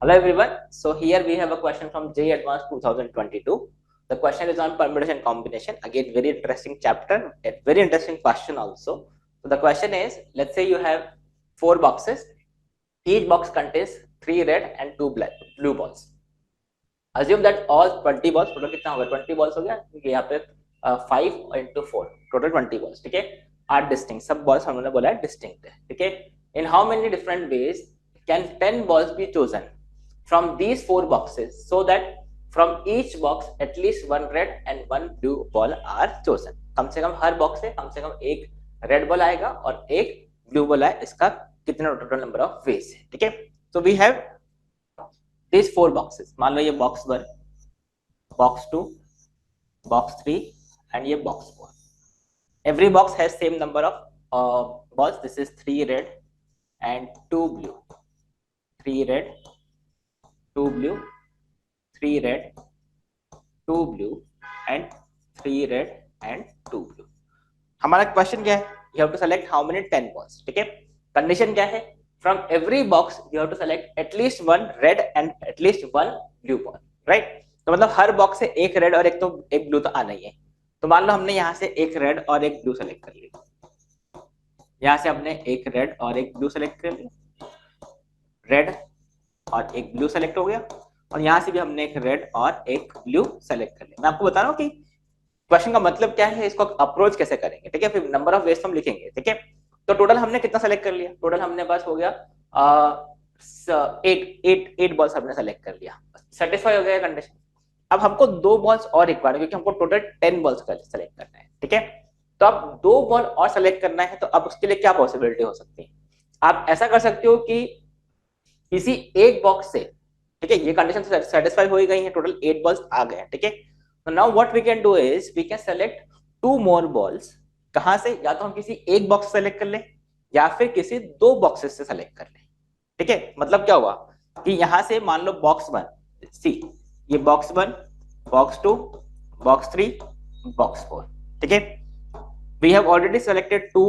Hello everyone. So here we have a question from JEE Advanced 2022. The question is on permutation combination. Again, very interesting chapter, a very interesting question also. So the question is, let's say you have 4 boxes. Each box contains 3 red and 2 blue balls. Assume that all 20 balls, total कितना होगा? 20 balls हो गया, क्योंकि यहाँ पे 5 into 4, total 20 balls, ठीक है? Are distinct. सब balls हमने बोला है distinct है, ठीक है? In how many different ways can 10 balls be chosen from these 4 boxes so that from each box at least 1 red and 1 blue ball are chosen? कम से कम हर बॉक्स से कम एक रेड बॉल आएगा और एक ब्लू बॉल आए, इसका कितना टोटल नंबर ऑफ वेज है, ठीक है? So we have these 4 boxes. मान लो ये बॉक्स 1, बॉक्स 2, बॉक्स 3 एंड ये box 4. Every box has same number of balls. This is 3 red and 2 blue. 3 red, 2 blue, 3 red, 2 blue and 3 red and 2 blue. हमारा question क्या है? You have to select how many 10 balls. ठीक है? Condition क्या है? From every box you have to select at least 1 red and at least 1 blue ball. Right? तो मतलब हर box से एक रेड और एक ब्लू तो आना ही है. तो मान लो हमने यहाँ से एक रेड और एक ब्लू सेलेक्ट कर लिया. यहाँ से हमने एक रेड और एक ब्लू सेलेक्ट कर लिया. रेड और एक ब्लू सेलेक्ट हो गया. और यहाँ से भी हमने एक रेड और एक ब्लू सेलेक्ट कर लिया. मैं आपको बता रहा हूँ कि क्वेश्चन का मतलब क्या है, इसको अप्रोच कैसे करेंगे, ठीक है? फिर नंबर ऑफ वेज हम लिखेंगे, ठीक है? तो टोटल हमने कितना सेलेक्ट कर लिया? टोटल हमने बस हो गया 8 बॉल्स हमने सेलेक्ट कर लिया. सेटिस्फाई हो गया कंडीशन. अब हमको 2 बॉल्स और रिक्वायर्ड, क्योंकि हमको टोटल 10 बॉल्स का सेलेक्ट करना है, ठीक है? तो अब 2 बॉल और सेलेक्ट करना है, तो अब उसके लिए क्या पॉसिबिलिटी हो सकती है? आप ऐसा कर सकते हो कि किसी एक बॉक्स से, ठीक है, ये कंडीशन सेटिस्फाई हो ही गई है, टोटल 8 बॉल्स आ गए हैं, ठीक है? तो now what we can do is we can select 2 more balls. कहां से? या तो हम किसी एक बॉक्स सेलेक्ट कर लें या फिर किसी 2 बॉक्सेस से सेलेक्ट कर लें, ठीक है? मतलब क्या हुआ कि यहां से मान लो बॉक्स 1, सी, ये बॉक्स 1, बॉक्स 2, बॉक्स 3, बॉक्स 4, ठीक है? We have already selected 2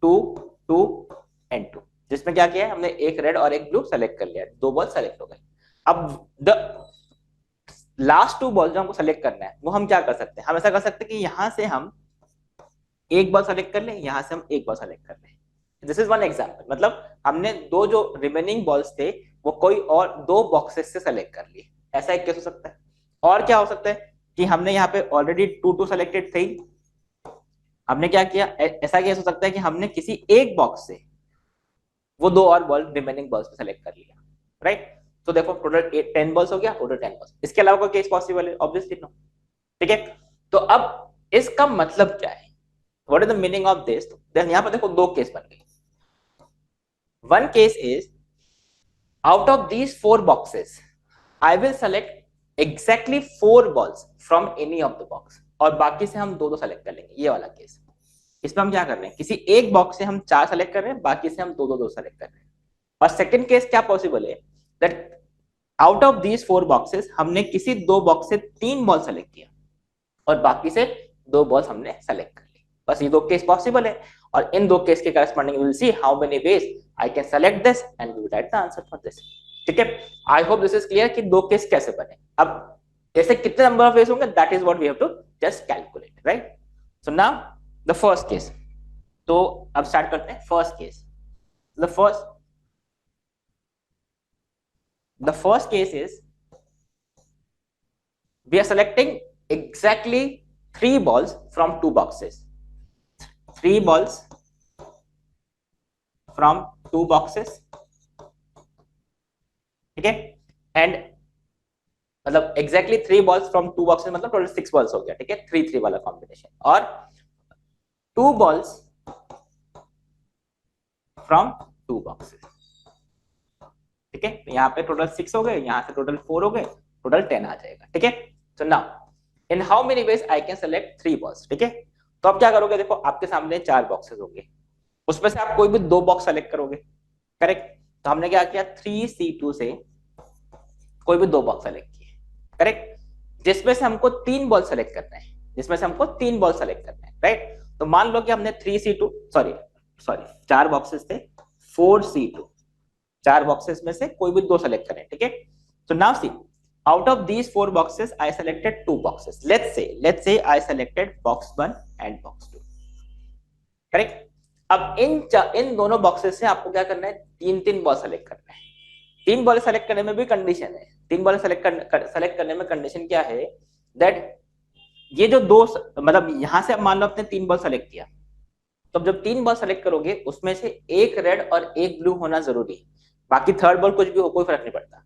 2 2 and 2, जिसमें क्या किया है हमने? एक रेड और एक ब्लू सेलेक्ट कर लिया, 2 बॉल सेलेक्ट हो गए. अब द लास्ट 2 बॉल जो हमको सेलेक्ट करना है, वो हम क्या कर सकते हैं? हम ऐसा कर सकते हैं कि यहां से हम एक बॉल सेलेक्ट कर लें, यहां से हम एक बॉल सेलेक्ट कर लें. This is one example. मतलब हमने दो जो रिमेनिंग बॉल्स थे वो कोई और 2 बॉक्सेस से सेलेक्ट कर लिए. ऐसा एक केस हो सकता है. और क्या हो सकता है कि हमने यहाँ पे ऑलरेडी 2 2 सेलेक्टेड थे, हमने क्या किया? ऐसा केस हो सकता है कि हमने किसी एक बॉक्स से वो 2 और बॉल रिमेनिंग बॉल्स पे सेलेक्ट कर लिया, राइट? तो देखो टोटल 10 बॉल्स हो गया, टोटल 10 बॉल्स. इसके अलावा कोई केस पॉसिबल है? ऑब्वियसली नो, ठीक है? तो अब इसका मतलब क्या है? What is the meaning of this? यहाँ पर देखो 2 केस बन गए. One case is out of these 4 boxes I will select exactly 4 balls from any of the box, और बाकी से हम 2 2 सेलेक्ट कर लेंगे. ये वाला केस. इसमें हम क्या कर रहे हैं? किसी एक बॉक्स से हम 4 सेलेक्ट कर रहे हैं, बाकी से हम 2 2 2 सेलेक्ट कर रहे हैं. और सेकंड केस क्या पॉसिबल है? That out of these 4 boxes हमने किसी 2 बॉक्स से 3 बॉल सेलेक्ट किया और बाकी से 2 बॉल्स हमने सेलेक्ट कर ली. बस ये 2 केस पॉसिबल है. और इन 2 केस के corresponding we will see how many ways I can select this and we will write the answer for this. ठीक है? I hope this is clear कि 2 केस कैसे बने. अब ऐसे कितने नंबर ऑफ वेज होंगे, that is what we have to just calculate, right? So now the first case. तो अब स्टार्ट करते हैं first case. The first case is we are selecting exactly 3 balls from 2 boxes. 3 balls from 2 boxes, ठीक है? And मतलब exactly 3 balls from 2 boxes, मतलब total 6 balls हो गया, ठीक है? 3 3 वाला कॉम्बिनेशन. और 2 बॉल्स फ्रॉम 2 बॉक्सेस, ठीक है? तो यहाँ पे टोटल 6 हो गए, यहाँ से टोटल 4 हो गए, टोटल 10 आ जाएगा, ठीक है? So now in how many ways I can select 3 balls, ठीक है? तो आप क्या करोगे? देखो आपके सामने 4 बॉक्सेस होंगे, उसमें से आप कोई भी 2 बॉक्स सेलेक्ट करोगे, करेक्ट? तो हमने क्या किया? 3C2 से कोई भी 2 बॉक्स सेलेक्ट किए, करेक्ट? जिसमें से हमको 3 बॉल सेलेक्ट करना है, जिसमें से हमको 3 बॉल सेलेक्ट करना है, राइट? तो मान लो कि हमने 3C2 सॉरी 4 बॉक्सेस थे, 4C2, 4 बॉक्सेस में से कोई भी 2 सेलेक्ट करें, ठीक है। तो now see, out of these 4 boxes I selected 2 boxes. Let's say I selected box 1 and box 2, correct. अब इन दोनों बॉक्सेस से आपको क्या करना है, 3 बॉल सेलेक्ट करना है। 3 बॉल सेलेक्ट करने में भी कंडीशन है। 3 बॉल सेलेक्ट करने में कंडीशन क्या है, दैट ये जो दो, मतलब यहां से अब मान लो आपने 3 बॉल सेलेक्ट किया, तो जब 3 बॉल सेलेक्ट करोगे उसमें से एक रेड और एक ब्लू होना जरूरी है, बाकी थर्ड बॉल कुछ भी हो कोई फर्क नहीं पड़ता।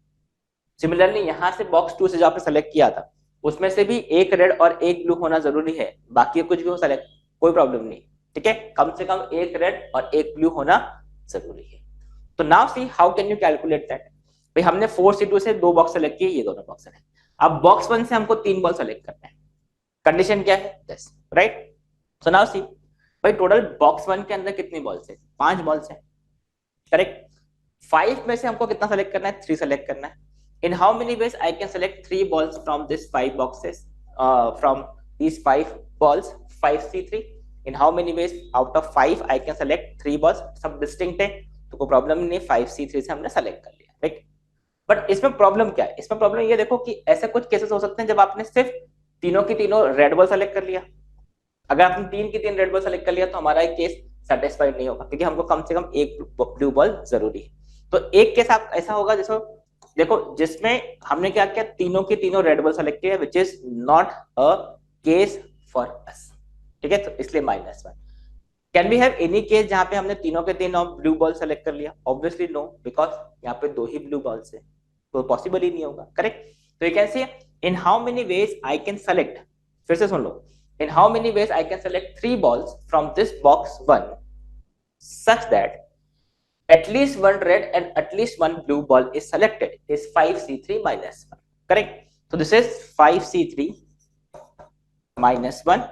सिमिलरली यहां से बॉक्स 2 से जो आपने सेलेक्ट किया था उसमें से भी एक रेड और एक ब्लू होना जरूरी है, बाकी कुछ भी हो सेलेक्ट कोई प्रॉब्लम नहीं, ठीक है। कम से कम एक रेड और एक ब्लू होना जरूरी है। तो now see how can you calculate that. भाई हमने 4C2 से 2 बॉक्स सेलेक्ट किए, ये दोनों बॉक्स है। अब बॉक्स 1 से हमको 3 बॉल सेलेक्ट करना है, कंडीशन क्या है, this, right. So now see, भाई टोटल बॉक्स 1 के अंदर कितनी बॉल्स है, 5 बॉल्स है, करेक्ट। 5 में से हमको कितना सेलेक्ट करना है, 3 सेलेक्ट करना है। In how many ways I can select 3 balls from this 5 boxes? From these 5 balls, 5C3. In how many ways out of 5 I can select 3 balls? सब डिस्टिंक्ट है तो कोई प्रॉब्लम नहीं, 5C3 से हमने सेलेक्ट कर लिया, राइट। बट इसमें प्रॉब्लम क्या है, इसमें प्रॉब्लम ये देखो कि ऐसे कुछ केसेस हो सकते हैं जब आपने सिर्फ तीनों की तीनों रेड बॉल सेलेक्ट कर लिया। अगर आपने 3 की 3 रेड बॉल सेलेक्ट कर लिया तो हमारा एक केस सेटिस्फाइड नहीं होगा, क्योंकि हमको कम से कम एक ब्लू बॉल जरूरी है। तो एक केस आप ऐसा होगा जैसे देखो जिसमें हमने क्या किया, तीनों की तीनों रेड बॉल सेलेक्ट किया, which is not a case for us, ठीक है। तो इसलिए -1। Can we have any case जहां पे हमने तीनों के तीनों ब्लू बॉल सेलेक्ट कर लिया, ऑब्वियसली नो, बिकॉज यहाँ पे 2 ही ब्लू बॉल्स है तो पॉसिबल ही नहीं होगा, करेक्ट। तो you can see in how many ways I can select, फिर से सुन लो, in how many ways I can select 3 balls from this box 1 such that at least one red and at least one blue ball is selected is 5C3 minus 1, correct। so this is 5C3 minus 1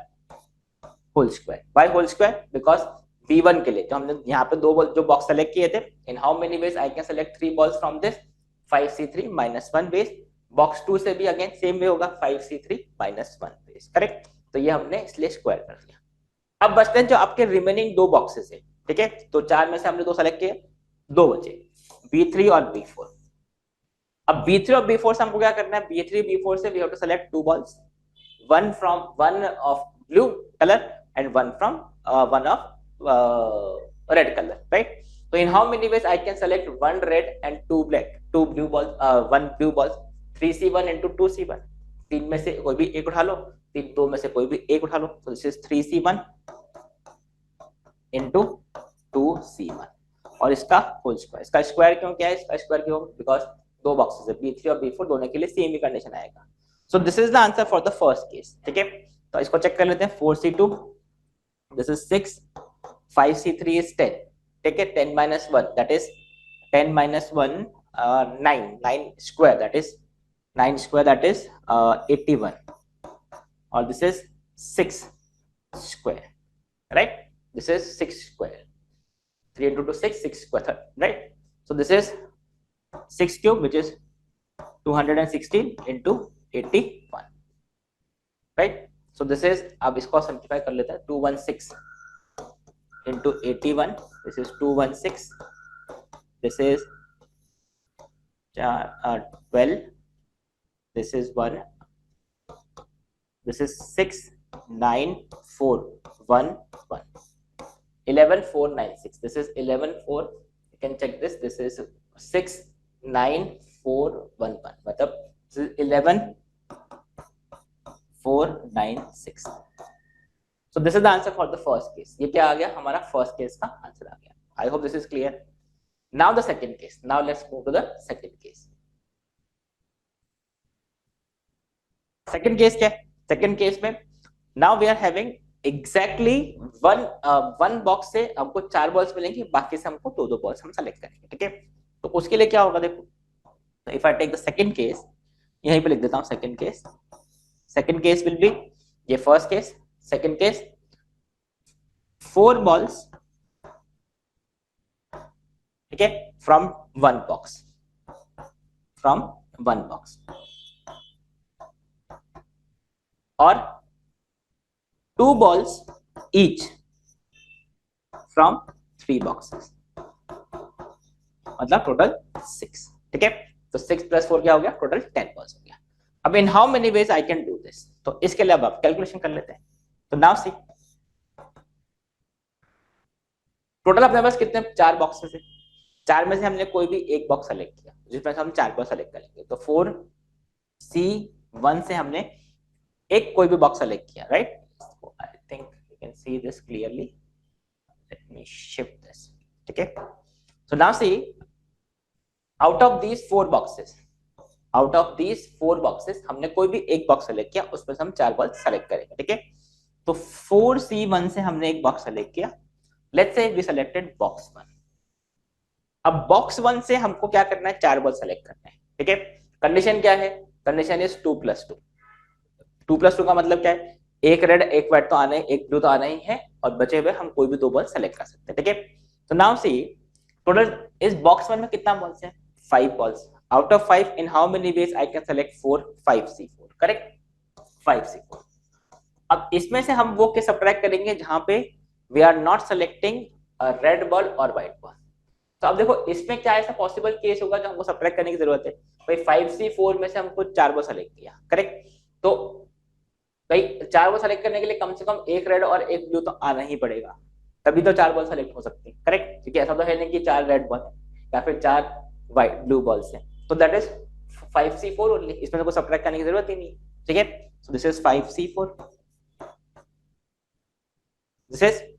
whole square, why whole square, because B1 के लिए जो हमने यहाँ पे 2 ball जो box select किए थे, in how many ways I can select 3 balls from this 5C3 minus 1 ways, box 2 से भी अगेन सेम वे होगा 5C3 minus 1 ways, करेक्ट। तो ये हमने इसलिए स्क्वायर कर दिया। अब बचते हैं जो आपके रिमेनिंग 2 बॉक्सेस है, ठीक है। तो 4 में से हमने 2 सेलेक्ट किए, 2 बचे, B3 और B4। अब B3 और B4 से हमको क्या करना है, B3 B4 से we have to select 2 balls, one of blue color and one of red color, right। so in how many ways I can select 1 red and 2 black, 2 blue balls, 1 blue balls, 3C1 into 2C1, 3 में से कोई भी एक उठा लो, 2 में से कोई भी एक उठा लो, तो this is 3C1 into 2C1 और इसका होल स्क्वायर। इसका स्क्वायर क्यों, क्या है इसका स्क्वायर क्यों, बिकॉज 2 बॉक्सेस है, B3 और B4 दोनों के लिए सेम ही कंडीशन आएगा। So this is the answer for the first case, ठीक है। तो इसको चेक कर लेते हैं, 4C2 this is 6, 5C3 is 10, ठीक है। 10 minus 1 that is 10 minus 1 9, 9 square that is 9 square that is 81 और this is 6 square, right, this is 6 square, 3 into 2 6, 6 square, right। so this is 6 cube which is 216 into 81, right। so this is, अब इसको simplify कर लेते हैं, 216 into 81, this is 216, this is 12, this is 1, this is 6 9 4 1 1, 11 4 9 6, this is 11 4, you can check this, this is 6 9 4 1 1, मतलब this is 11 4 9 6। So this is the answer for the first case। ये क्या आ गया, हमारा फर्स्ट केस का आंसर आ गया। I hope this is clear. Now the second case, now let's move to the second case. Second case क्या है, सेकंड केस में now we are having exactly one box से हमको 4 बॉल्स मिलेंगी, बाकी से हमको 2 बॉल्स हम सेलेक्ट करेंगे, ठीक है। तो उसके लिए क्या होगा, देखो if I take the second case, यहीं पे लिख देता हूं second case. Second case will be, ये first case, second case 4 balls, ठीक है, from one box, from one box, और 2 balls each from 3 boxes, मतलब टोटल 6, ठीक है। तो 6 + 4 क्या हो गया, टोटल 10 बॉल्स हो गया। अब in how many ways I can do this, तो इसके लिए अब आप कैलकुलेशन कर लेते हैं। तो नाउ सी, टोटल अपने पास कितने 4 बॉक्सेस है, 4 में से हमने कोई भी एक बॉक्स सेलेक्ट किया जिसमें से हम 4 बॉक्स सेलेक्ट करेंगे। तो 4C1 से हमने एक कोई भी बॉक्स सेलेक्ट किया, right. I think you can see this clearly, let me shift this, ठीक है। So now see, out of these 4 boxes, out of these 4 boxes हमने कोई भी एक बॉक्स सेलेक्ट किया, उसमें से हम 4 बॉक्स सेलेक्ट करेंगे, ठीक है। तो 4C1 से हमने एक बॉक्स सेलेक्ट किया, let's say we selected box 1। अब बॉक्स 1 से हमको क्या करना है, 4 बॉल सेलेक्ट करना है, ठीक है। कंडीशन क्या है, कंडीशन इज 2+2। 2+2 का मतलब क्या है, एक रेड एक व्हाइट तो आना ही, एक ब्लू तो आना ही है, और बचे हुए हम कोई भी 2 बॉल सेलेक्ट कर सकते हैं, ठीक है। तो नाउ सी, टोटल इस बॉक्स 1 में कितना बॉल्स है, 5 balls. Out of 5 in how many ways I can select 4, 5C4, correct, 5C4। अब इसमें से हम वो के सब्ट्रैक्ट करेंगे जहां पे we are not selecting red ball और व्हाइट बॉल। तो अब देखो इसमें क्या ऐसा पॉसिबल केस होगा जो हमको सब्ट्रैक्ट करने की जरूरत है। भाई 5C4 में से हमको 4 बॉल सेलेक्ट किया, करेक्ट। तो भाई 4 बॉल सेलेक्ट करने के लिए कम से कम एक रेड और एक ब्लू तो आना ही पड़ेगा, तभी तो 4 बॉल सेलेक्ट हो सकती है, करेक्ट। क्योंकि ऐसा तो है नहीं कि 4 रेड बॉल है या फिर 4 व्हाइट ब्लू बॉल्स है। तो दैट इज 5C4 ओनली, इसमें से कोई सब्ट्रैक्ट करने की जरूरत ही नहीं, ठीक है। So this is 5C4, this is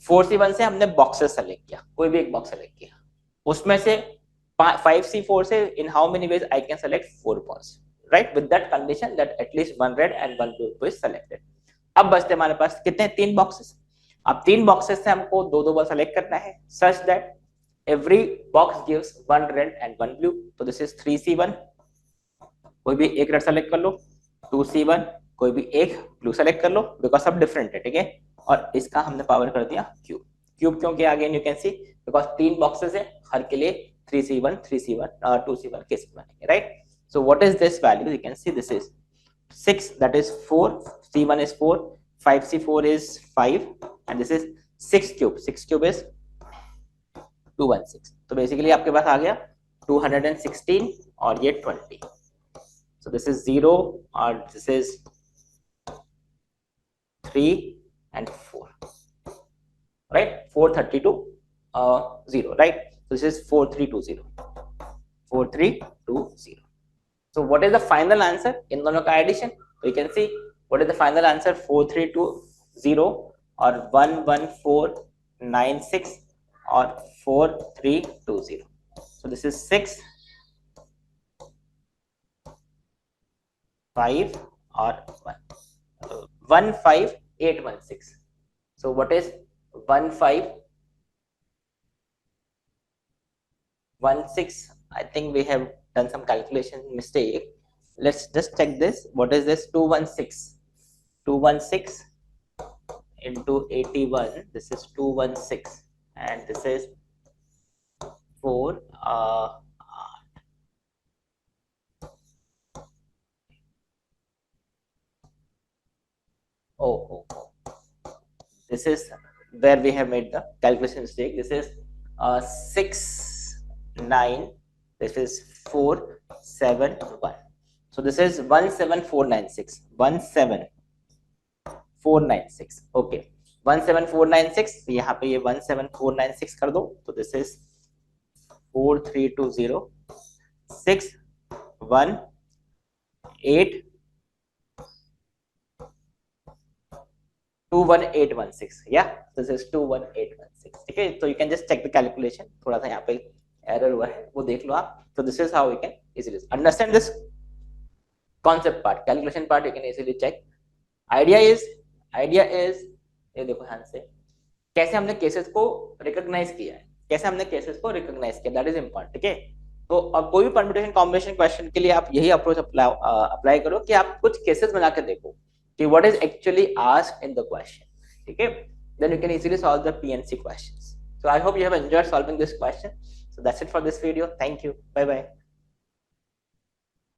4C1 से हमने बॉक्सेस सेलेक्ट किया, कोई भी एक बॉक्स सेलेक्ट किया, उसमें से 5C4 से in how many ways I can select 4 balls, right, with that condition that at least 1 red and 1 blue is selected. अब बचते हमारे पास कितने, 3 बॉक्सेस। अब 3 बॉक्सेस से हमको 2-2 बॉल सेलेक्ट करना है, such that every box gives 1 red and 1 blue. तो दिस इज 3C1, कोई भी एक रेड सेलेक्ट कर लो, 2C1, कोई भी एक ब्लू सेलेक्ट कर लो, बिकॉज सब डिफरेंट है, ठीक है। और इसका हमने पावर कर दिया क्यूब। क्यूब क्यों किया, again you can see, because 3 boxes है, हर के लिए 3C1 3C1 2C1 केसेस बनेंगे, right. So what is this value, you can see this is 6, that is 4, C1 is 4, 5C4 is 5, and this is 6 cube, 6 cube is 216। तो basically आपके पास आ गया 216 और ये 20। So this is 0 or this is 3 and 4, right? 432 0, right? So this is 4320, 4320। So what is the final answer in दोनों का addition? We can see what is the final answer, 4320 और 11496 और 4320। So this is 6, 5 और 1, 15816। So what is 1516? I think we have done some calculation mistake. Let's just check this. What is this? 216. 216 into 81. This is 216, and this is 4. Oh. This is where we have made the calculation mistake. This is 6, 9. This is 4, 7, 1. So this is 17496. 17496. Okay. 17496. यहाँ पे ये 17496 कर दो. So this is 4320 6 1 8 21816, yeah, this is 21816, ठीक है। तो you can just check the calculation, थोड़ा सा यहाँ पे एरर हुआ है वो देख लो आप। तो this is how we can easily understand this concept part, calculation part you can easily check। idea is ये देखो ध्यान से कैसे हमने केसेस को रिकॉग्नाइज किया है, कैसे हमने केसेस को रिकॉग्नाइज किया, दैट इज इंपॉर्टेंट, ठीक है। तो अब कोई भी परम्यूटेशन कॉम्बिनेशन क्वेश्चन के लिए आप यही अप्रोच अप्लाई करो कि आप कुछ केसेस बना के देखो कि what is actually asked in the question, ठीक है। then you can easily solve the PNC questions। so I hope you have enjoyed solving this question। so that's it for this video, thank you, bye bye।